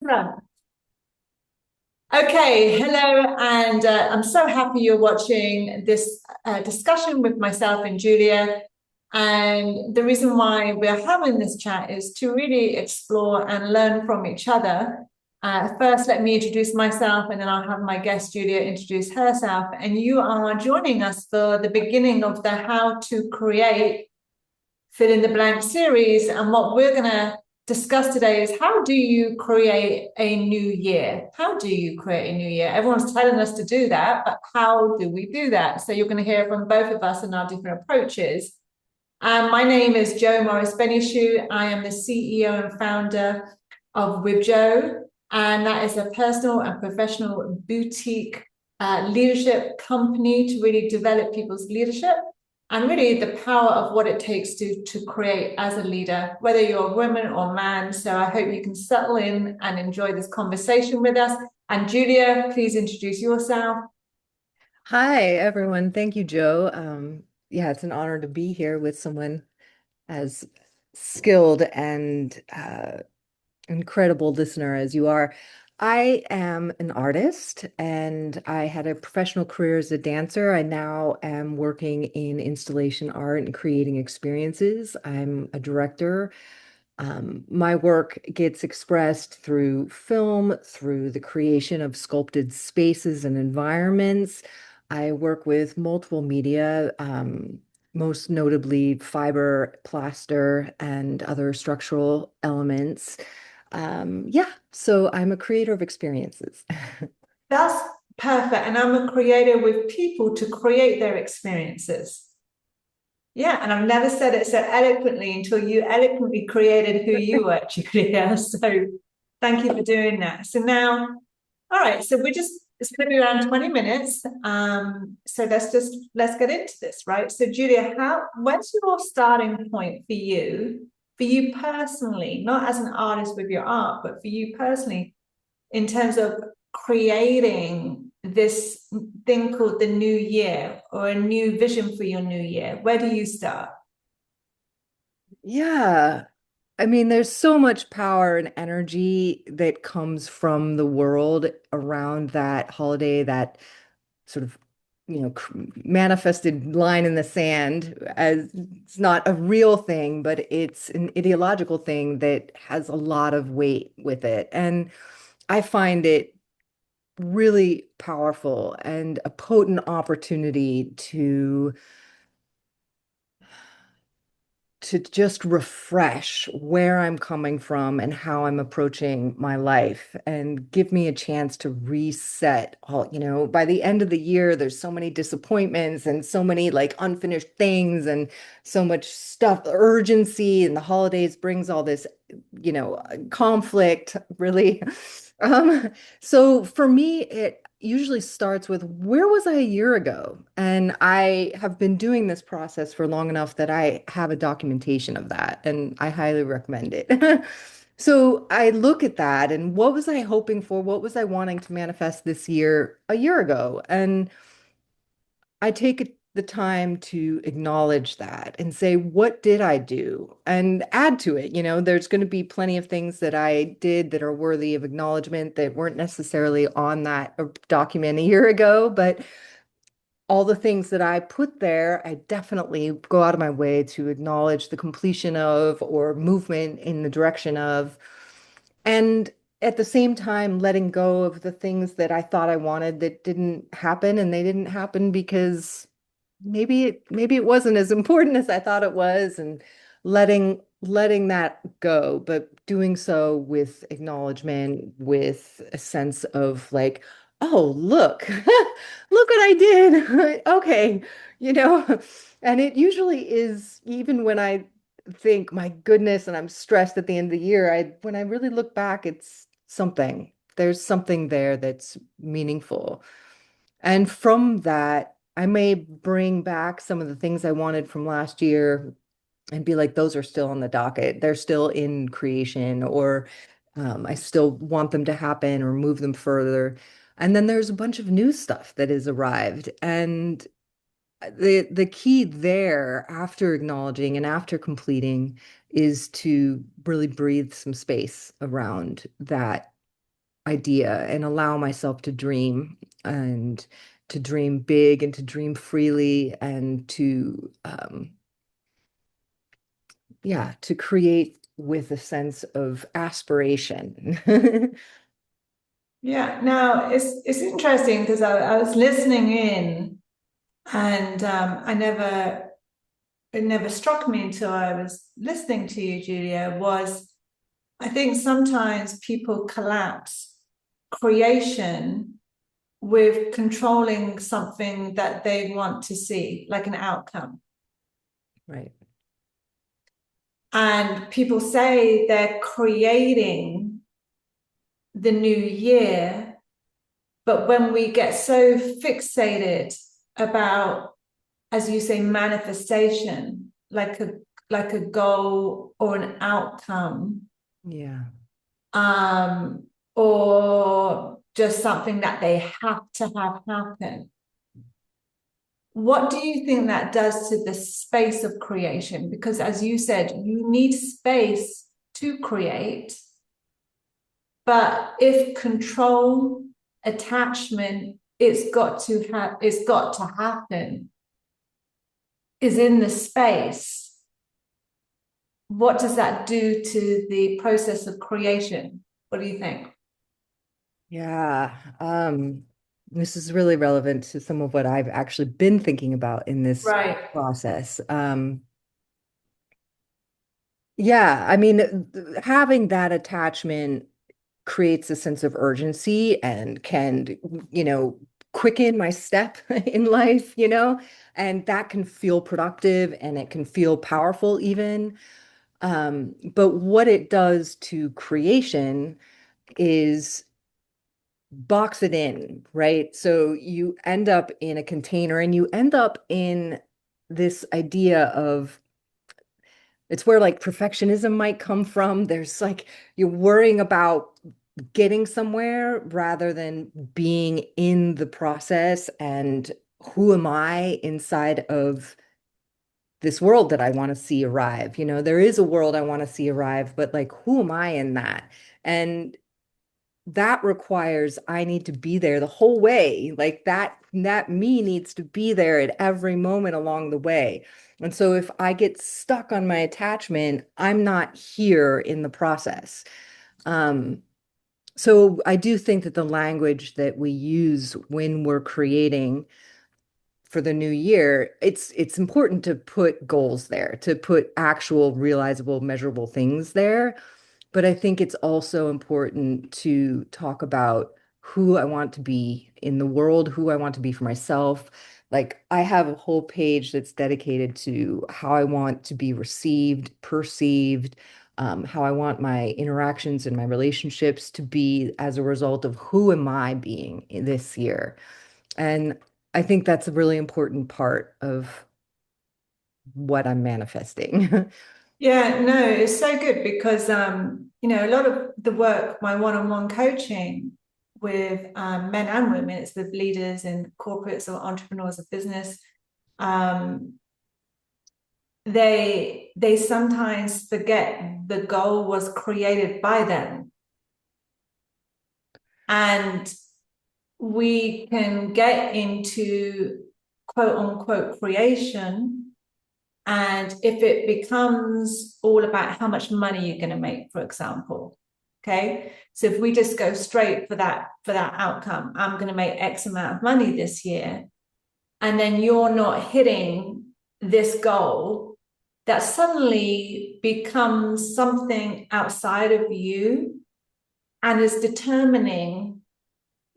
Right. Okay, hello, and I'm so happy you're watching this discussion with myself and Julia. And the reason why we're having this chat is to really explore and learn from each other. First, let me introduce myself, and then I'll have my guest Julia introduce herself. And you are joining us for the beginning of the How to Create Fill in the Blank series. And what we're going to discuss today is how do you create a new year? How do you create a new year? Everyone's telling us to do that, but how do we do that? So you're going to hear from both of us and our different approaches. My name is Jo Morris Benichou. I am the CEO and founder of With Jo, and that is a personal and professional boutique leadership company to really develop people's leadership and really the power of what it takes to create as a leader, whether you're a woman or man. So I hope you can settle in and enjoy this conversation with us. And Julia, please introduce yourself. Hi, everyone. Thank you, Joe. Yeah, it's an honor to be here with someone as skilled and incredible listener as you are. I am an artist and I had a professional career as a dancer. I now am working in installation art and creating experiences. I'm a director. My work gets expressed through film, through the creation of sculpted spaces and environments. I work with multiple media, most notably fiber, plaster, and other structural elements. Yeah, so I'm a creator of experiences. That's perfect. And I'm a creator with people to create their experiences. Yeah, and I've never said it so eloquently until you eloquently created who you were, Julia. So thank you for doing that. So now, all right, so it's going to be around 20 minutes. So let's get into this, right? So Julia, when's your starting point for you personally, not as an artist with your art, but for you personally, in terms of creating this thing called the new year or a new vision for your new year? Where do you start? Yeah. I mean, there's so much power and energy that comes from the world around that holiday, that sort of, manifested line in the sand as it's not a real thing, but it's an ideological thing that has a lot of weight with it. And I find it really powerful and a potent opportunity to just refresh where I'm coming from and how I'm approaching my life and give me a chance to reset all, by the end of the year, there's so many disappointments and so many like unfinished things and so much stuff, urgency, and the holidays brings all this, conflict, really. So for me, it usually starts with where was I a year ago? And I have been doing this process for long enough that I have a documentation of that, and I highly recommend it. So I look at that and what was I hoping for? What was I wanting to manifest this year a year ago? And I take the time to acknowledge that and say, what did I do? And add to it. There's going to be plenty of things that I did that are worthy of acknowledgement that weren't necessarily on that document a year ago, but all the things that I put there, I definitely go out of my way to acknowledge the completion of or movement in the direction of. And at the same time, letting go of the things that I thought I wanted that didn't happen, and they didn't happen because maybe it wasn't as important as I thought it was, and letting that go, but doing so with acknowledgement, with a sense of like, oh, look, look what I did. Okay, you know, and it usually is, even when I think, my goodness, and I'm stressed at the end of the year, when I really look back, it's something. There's something there that's meaningful. And from that, I may bring back some of the things I wanted from last year and be like, those are still on the docket. They're still in creation, or I still want them to happen or move them further. And then there's a bunch of new stuff that has arrived. And the key there, after acknowledging and after completing, is to really breathe some space around that idea and allow myself to dream, and to dream big, and to dream freely, and to yeah, to create with a sense of aspiration. Yeah. Now it's interesting because I was listening in, and it never struck me until I was listening to you, Julia, was I think sometimes people collapse creation with controlling something that they want to see, like an outcome. Right. And people say they're creating the new year, but when we get so fixated about, as you say, manifestation, like a goal or an outcome, Yeah. um, or just something that they have to have happen. What do you think that does to the space of creation? Because as you said, you need space to create, but if control, attachment, it's got to happen, is in the space, what does that do to the process of creation? What do you think? Yeah. This is really relevant to some of what I've actually been thinking about in this Right. process. Yeah, I mean, having that attachment creates a sense of urgency and can, you know, quicken my step in life, you know, and that can feel productive and it can feel powerful even. But what it does to creation is box it in, right? So you end up in a container and you end up in this idea of it's where like perfectionism might come from. There's like you're worrying about getting somewhere rather than being in the process and who am I inside of this world that I want to see arrive. You know, there is a world I want to see arrive, but like who am I in that? And that requires I need to be there the whole way. Like that me needs to be there at every moment along the way. And so if I get stuck on my attachment, I'm not here in the process. Um, so I do think that the language that we use when we're creating for the new year, it's important to put goals there, to put actual realizable, measurable things there. But I think it's also important to talk about who I want to be in the world, who I want to be for myself. Like I have a whole page that's dedicated to how I want to be received, perceived, how I want my interactions and my relationships to be as a result of who am I being in this year. And I think that's a really important part of what I'm manifesting. Yeah, no, it's so good because a lot of the work, my one-on-one coaching with men and women, it's with leaders in corporates or entrepreneurs of business. Um, they sometimes forget the goal was created by them. And we can get into quote unquote creation. And if it becomes all about how much money you're going to make, for example, okay. So if we just go straight for that outcome, I'm going to make X amount of money this year, and then you're not hitting this goal, that suddenly becomes something outside of you and is determining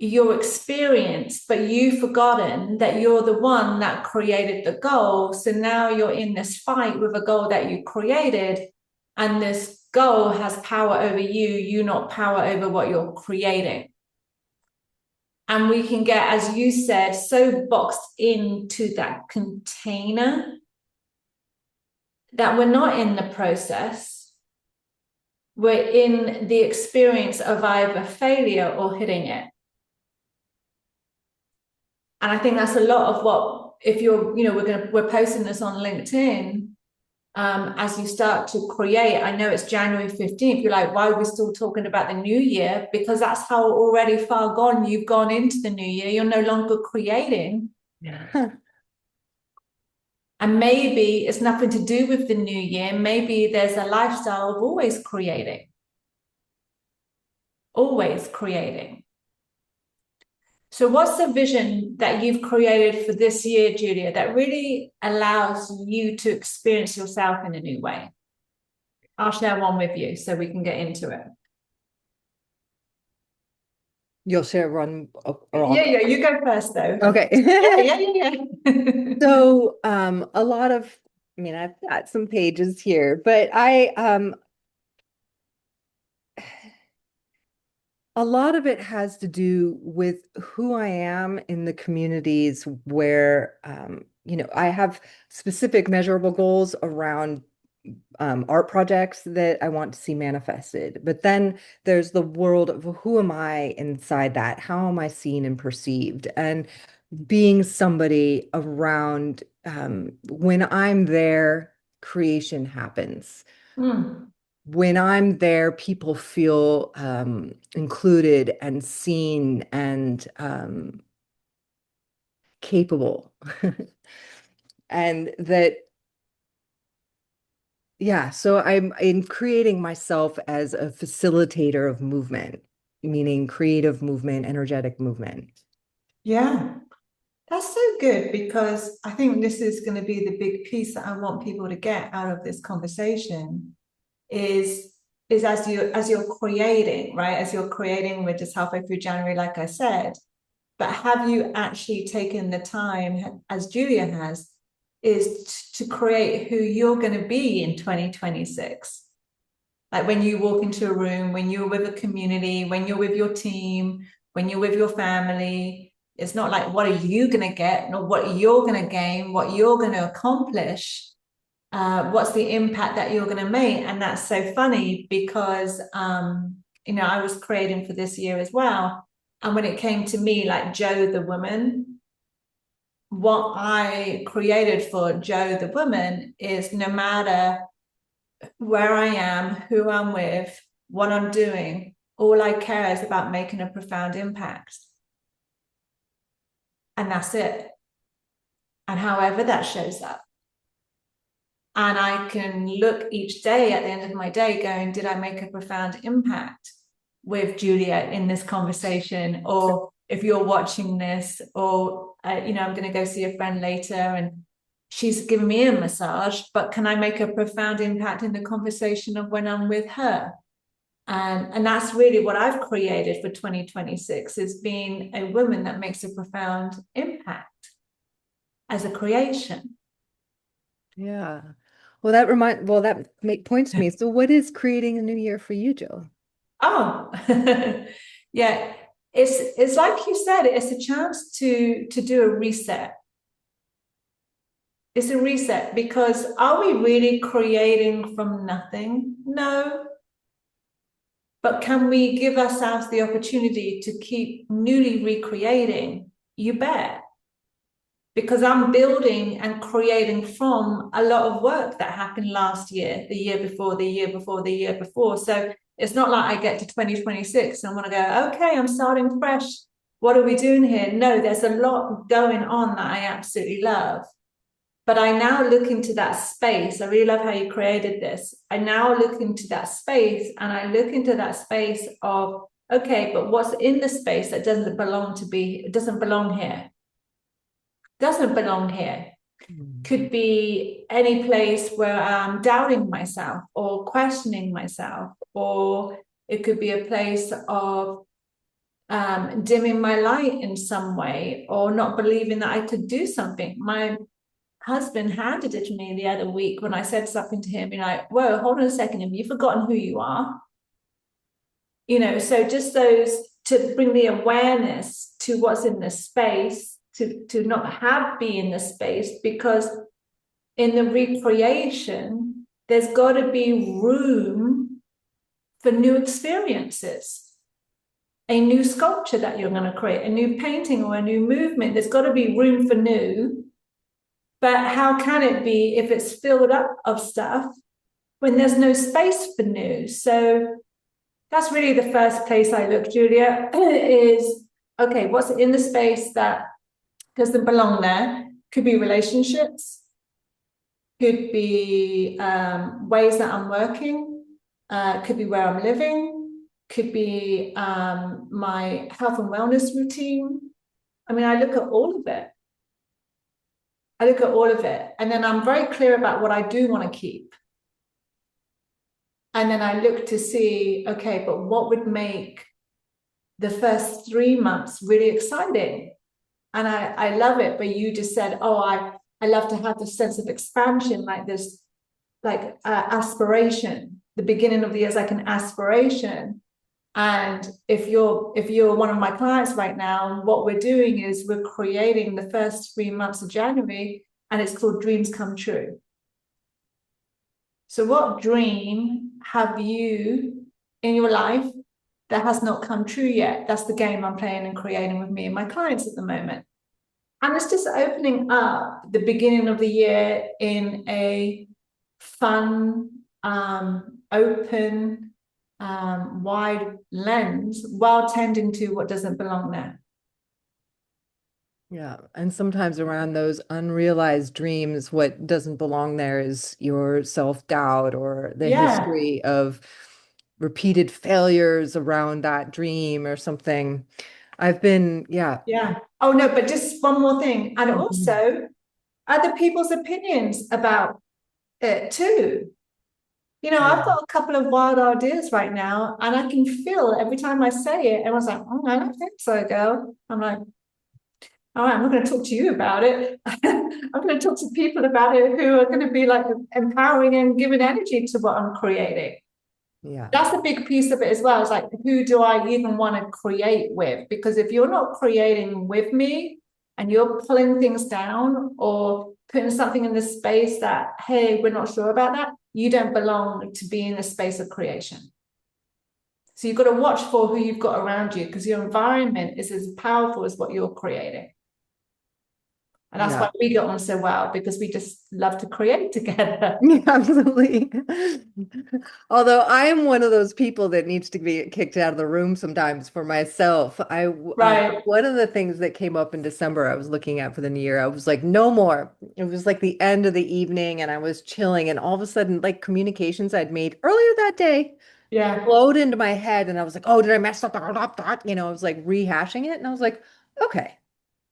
your experience, but you've forgotten that you're the one that created the goal. So now you're in this fight with a goal that you created, and this goal has power over you not power over what you're creating. And we can get, as you said, so boxed into that container that we're not in the process. We're in the experience of either failure or hitting it. And I think that's a lot of what, if you're, we're posting this on LinkedIn, as you start to create. I know it's January 15th. You're like, why are we still talking about the new year? Because that's how already far gone you've gone into the new year. You're no longer creating. Yeah. And maybe it's nothing to do with the new year. Maybe there's a lifestyle of always creating. Always creating. So what's the vision that you've created for this year, Julia, that really allows you to experience yourself in a new way? I'll share one with you so we can get into it. You'll share one. Yeah, you go first though. Okay. Yeah. So, a lot of, I mean, I've got some pages here, but a lot of it has to do with who I am in the communities where, I have specific measurable goals around art projects that I want to see manifested. But then there's the world of who am I inside that? How am I seen and perceived? And being somebody around, when I'm there, creation happens. Mm. When I'm there, people feel included and seen and capable. And that, yeah, so I'm in creating myself as a facilitator of movement, meaning creative movement, energetic movement. Yeah, that's so good, because I think this is going to be the big piece that I want people to get out of this conversation is as you're creating, right? As you're creating, we're just halfway through January, like I said, but have you actually taken the time, as Julia has, is to create who you're going to be in 2026? Like when you walk into a room, when you're with a community, when you're with your team, when you're with your family, it's not like what are you going to get, nor what you're going to gain, what you're going to accomplish. What's the impact that you're going to make? And that's so funny because, I was creating for this year as well. And when it came to me, like Joe the woman, what I created for Joe the woman is no matter where I am, who I'm with, what I'm doing, all I care is about making a profound impact. And that's it. And however that shows up. And I can look each day at the end of my day going, did I make a profound impact with Julia in this conversation? Or if you're watching this, or, I'm going to go see a friend later and she's giving me a massage, but can I make a profound impact in the conversation of when I'm with her? And that's really what I've created for 2026, is being a woman that makes a profound impact as a creation. Yeah. Well, that make points to me. So what is creating a new year for you, Jill? Oh, yeah. It's like you said, it's a chance to do a reset. It's a reset, because are we really creating from nothing? No. But can we give ourselves the opportunity to keep newly recreating? You bet. Because I'm building and creating from a lot of work that happened last year, the year before, the year before, the year before. So it's not like I get to 2026 and want to go, okay, I'm starting fresh. What are we doing here? No, there's a lot going on that I absolutely love. But I now look into that space. I really love how you created this. I now look into that space, and I look into that space of, okay, but what's in the space that doesn't belong here? Doesn't belong here. Could be any place where I'm doubting myself or questioning myself, or it could be a place of dimming my light in some way, or not believing that I could do something. My husband handed it to me the other week when I said something to him, like, whoa, hold on a second, have you forgotten who you are? So just those, to bring the awareness to what's in the space, to not be in the space, because in the recreation, there's got to be room for new experiences, a new sculpture that you're going to create, a new painting or a new movement. There's got to be room for new. But how can it be if it's filled up of stuff when there's no space for new? So that's really the first place I look, Julia, is okay, what's in the space that doesn't belong there? Could be relationships, could be ways that I'm working, could be where I'm living, could be my health and wellness routine. I mean, I look at all of it. I look at all of it. And then I'm very clear about what I do want to keep. And then I look to see, okay, but what would make the first 3 months really exciting? And I love it. But you just said, oh, I love to have this sense of expansion, like this, like aspiration. The beginning of the year is like an aspiration. And if you're one of my clients right now, what we're doing is we're creating the first 3 months of January, and it's called Dreams Come True. So what dream have you in your life that has not come true yet? That's the game I'm playing and creating with me and my clients at the moment. And it's just opening up the beginning of the year in a fun, open, wide lens while tending to what doesn't belong there. Yeah. And sometimes around those unrealized dreams, what doesn't belong there is your self-doubt or the Yeah, history of repeated failures around that dream or something. I've been, yeah. yeah. Oh no, but just one more thing. And Mhm. also other people's opinions about it too. You know, I've Yeah. got a couple of wild ideas right now, and I can feel every time I say it, everyone's like, oh, I don't think so, girl. I'm like, all right, I'm not going to talk to you about it. I'm going to talk to people about it who are going to be like empowering and giving energy to what I'm creating. Yeah. That's a big piece of it as well. It's like, who do I even want to create with? Because if you're not creating with me and you're pulling things down or putting something in the space that, hey, we're not sure about that, you don't belong to be in a space of creation. So you've got to watch for who you've got around you because your environment is as powerful as what you're creating. And that's Yeah. why we get on so well because we just love to create together. Yeah, absolutely. Although I am one of those people that needs to be kicked out of the room sometimes for myself. Right. One of the things that came up in December, I was looking at for the new year, I was like, no more. It was like the end of the evening and I was chilling and all of a sudden, like communications I'd made earlier that day Yeah. flowed into my head and I was like, oh, did I mess up? You know, I was like rehashing it and I was like, okay.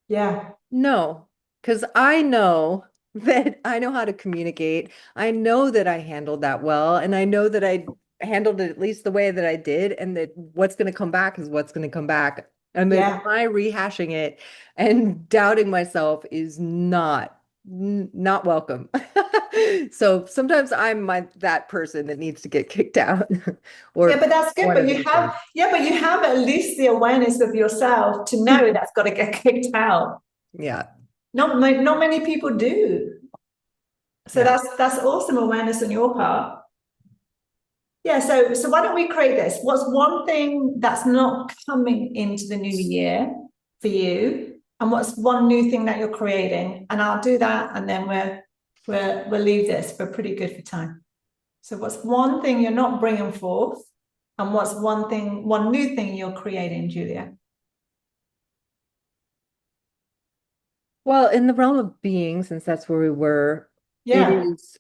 Yeah. No, because I know that I know how to communicate. I know that I handled that well, and I know that I handled it at least the way that I did, and that what's going to come back is what's going to come back. And that Yeah. my rehashing it and doubting myself is not welcome. So sometimes I'm that person that needs to get kicked out, Yeah, or but that's good. one of those things. But you have at least the awareness of yourself to know that's got to get kicked out. Yeah, Not many people do. So yeah. that's awesome awareness on your part. Yeah, so why don't we create this? What's one thing that's not coming into the new year for you? And what's one new thing that you're creating? And I'll do that, and then we'll leave this. We're pretty good for time. So what's one thing you're not bringing forth, and what's one new thing you're creating, Julia? Well, in the realm of being, since that's where we were, it Yeah. is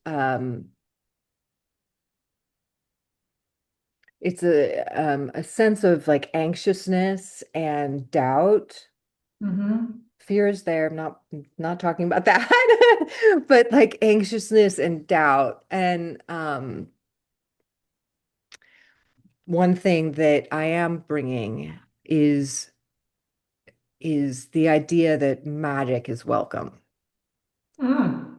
it's a sense of like anxiousness and doubt. Mm-hmm. Fear is there. I'm not talking about that, but like anxiousness and doubt. And one thing that I am bringing is is the idea that magic is welcome. Mm.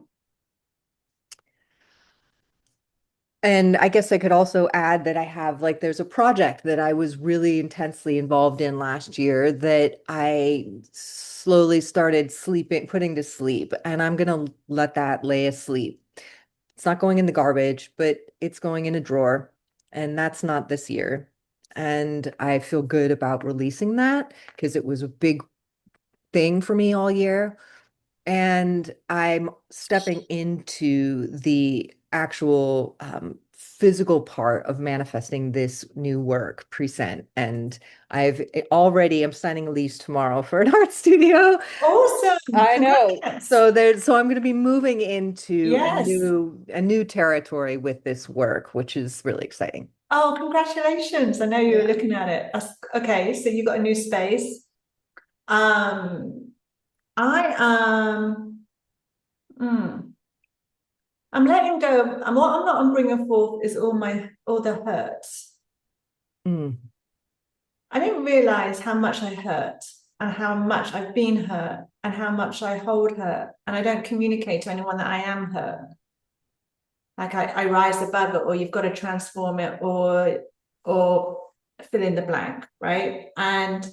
And I guess I could also add that I have like there's a project that I was really intensely involved in last year that I slowly started putting to sleep, and I'm gonna let that lay asleep. It's not going in the garbage, but it's going in a drawer, and that's not this year. And I feel good about releasing that because it was a big thing for me all year. And I'm stepping into the actual physical part of manifesting this new work, present. And I'm signing a lease tomorrow for an art studio. Awesome. I know. Congrats. So I'm going to be moving into Yes. a new territory with this work, which is really exciting. Oh, congratulations. I know you were Yeah. looking at it. Okay, so you got a new space. Um, I mm, I'm letting go. What I'm not bringing forth is all the hurts. Mm, I didn't realize how much I hurt and how much I've been hurt and how much I hold hurt. And I don't communicate to anyone that I am hurt. Like I rise above it, or you've got to transform it, or fill in the blank, right? And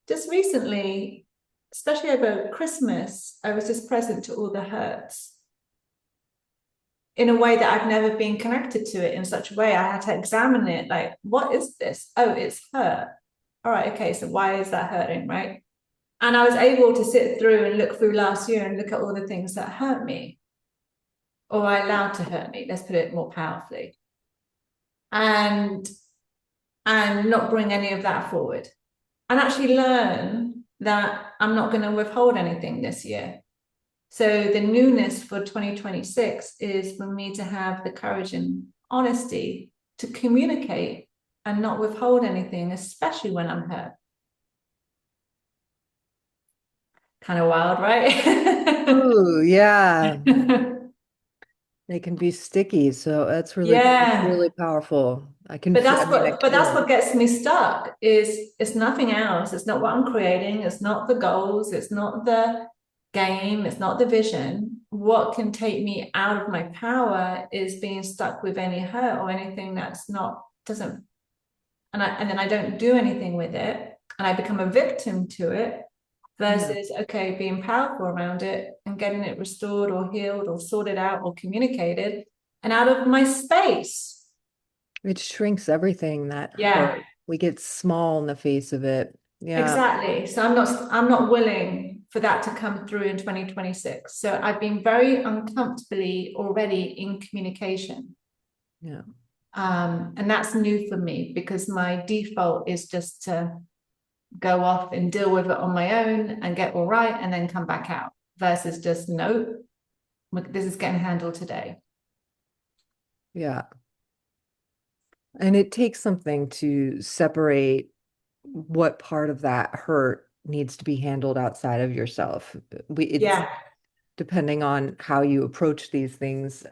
just recently, especially over Christmas, I was just present to all the hurts in a way that I've never been connected to it in such a way. I had to examine it, like, what is this? Oh, it's hurt. All right, okay, so why is that hurting, right? And I was able to sit through and look through last year and look at all the things that hurt me, or I allowed to hurt me. Let's put it more powerfully, and not bring any of that forward, and actually learn that I'm not going to withhold anything this year. So the newness for 2026 is for me to have the courage and honesty to communicate and not withhold anything, especially when I'm hurt. Kind of wild, right? ooh, yeah. They can be sticky, so that's Yeah. really powerful. I mean, I But that's can. what gets me stuck is it's nothing else. It's not what I'm creating. It's not the goals. It's not the game. It's not the vision. What can take me out of my power is being stuck with any hurt or anything that's not doesn't and then I don't do anything with it and I become a victim to it Yeah. versus okay, being powerful around it and getting it restored or healed or sorted out or communicated and out of my space. It shrinks everything that Yeah, hurt. We get small in the face of it. Yeah. exactly. So I'm not willing for that to come through in 2026. So I've been very uncomfortably already in communication. Yeah. And that's new for me because my default is just to go off and deal with it on my own and get all right and then come back out versus just no, this is getting handled today. Yeah. And it takes something to separate what part of that hurt needs to be handled outside of yourself. It's Yeah. depending on how you approach these things.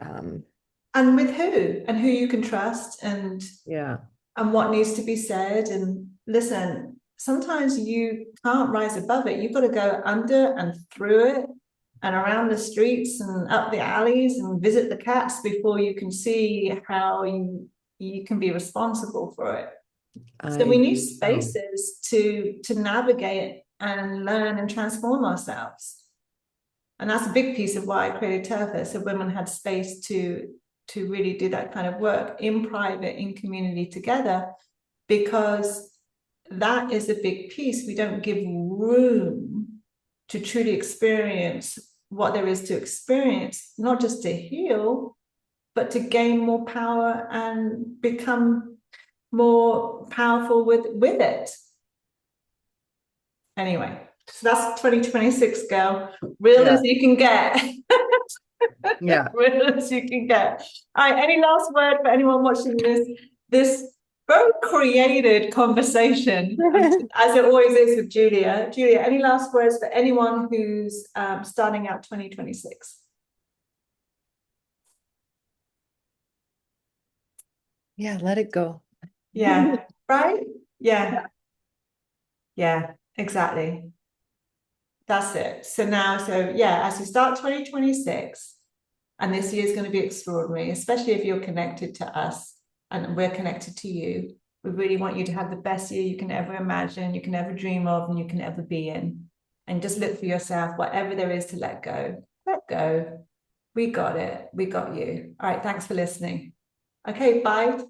And with who and who you can trust Yeah. and what needs to be said. And listen, sometimes you can't rise above it. You've got to go under and through it and around the streets and up the alleys and visit the cats before you can see how you can be responsible for it. So we I need know. spaces to navigate and learn and transform ourselves. And that's a big piece of why I created Turfa. So women had space to really do that kind of work in private, in community together, because that is a big piece. We don't give room to truly experience what there is to experience, not just to heal, but to gain more power and become more powerful with it. Anyway, so that's 2026, girl. Real Yeah. as you can get. Yeah. Real as you can get. All right, any last word for anyone watching this very created conversation, as it always is with Julia. Julia, any last words for anyone who's starting out 2026? Yeah, let it go. Yeah, right? Yeah, yeah, exactly. That's it. So now, so yeah, as you start 2026, and this year is going to be extraordinary, especially if you're connected to us and we're connected to you. We really want you to have the best year you can ever imagine, you can ever dream of, and you can ever be in. And just look for yourself, whatever there is to let go. Let go. We got it. We got you. All right. Thanks for listening. Okay. Bye.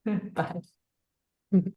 Bye.